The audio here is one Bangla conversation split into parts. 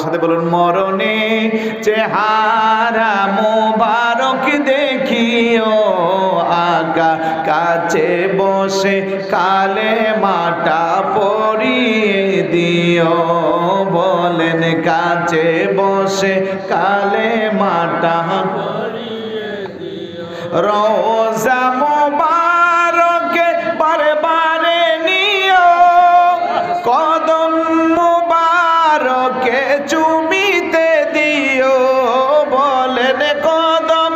সাথে বলুন, মরণে চেহারা মোবারক দেখিও আকা কাছে বসে কালে মাটা পড়িয়ে দিও। বলেন কাছে বসে কালে মাটা পড়িয়ে দিও। রোজা মোবারকে বারে বারে নিও, কদম মোবারকে চুমিতে দিও। বলেন কদম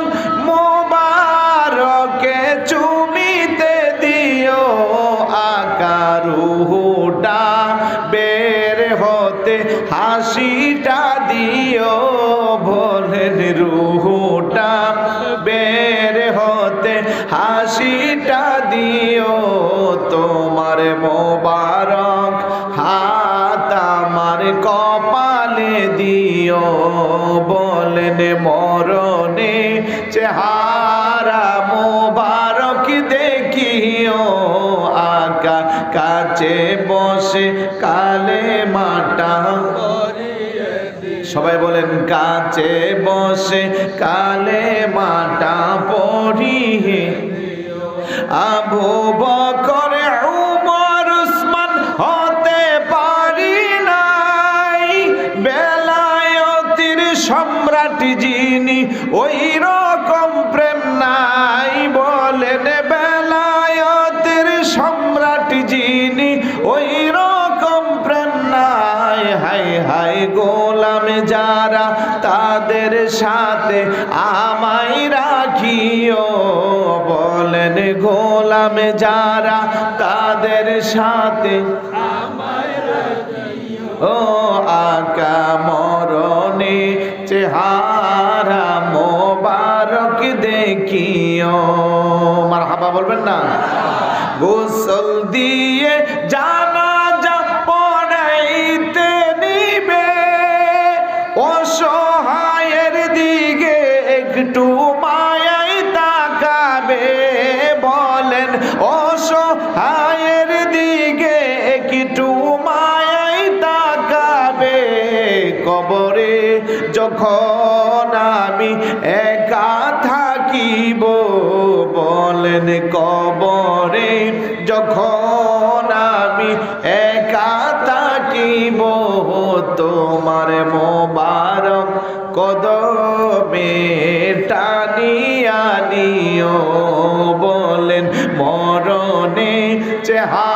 মোবারকে চুমিতে দিও। আকা রুহুটা বের হতে হাসিটা দিও। বলেন রুহুটা বের হতে হাসিটা দিও। তোমার মোবারক হাত আমার কপালে দিও। বলেন মরণে চেহারা মোবারক দেখিও আকা কাছে বসে কালে মাটা। সবাই বলেন কাছে বসে কালে মাটা পড়িয়ে। আবু বকর উমর উসমান হতে পারি নাই, বেলায়েতের সম্রাট যিনি ওই রকম প্রেম নাই। বলেন বেলায়েতের সম্রাট যিনি ওই রকম প্রেম নাই। হায় হায় গোলাম যারা তাদের সাথে আমায় রাখিও। বলেন গোলাম যারা তাদের সাথে আমায় রাখিও। ও আকা মরণে চেহারা মোবারক দেখিও। মারহাবা বলবেন না? গোসল দিয়ে জানাজা পড়াইতে নিবে, অসহায়ের দিকে একটু মায়ায় তাকাবে। বলেন অসহায়ের দিকে একটু মায়ায় তাকাবে। কবরে যখন আমি একা থাকিব, বলেন কবরে যখন আমি একা থাকিব, তোমার মোবারক কদমে টানিয়া নিও। বলেন মরণে চেহারা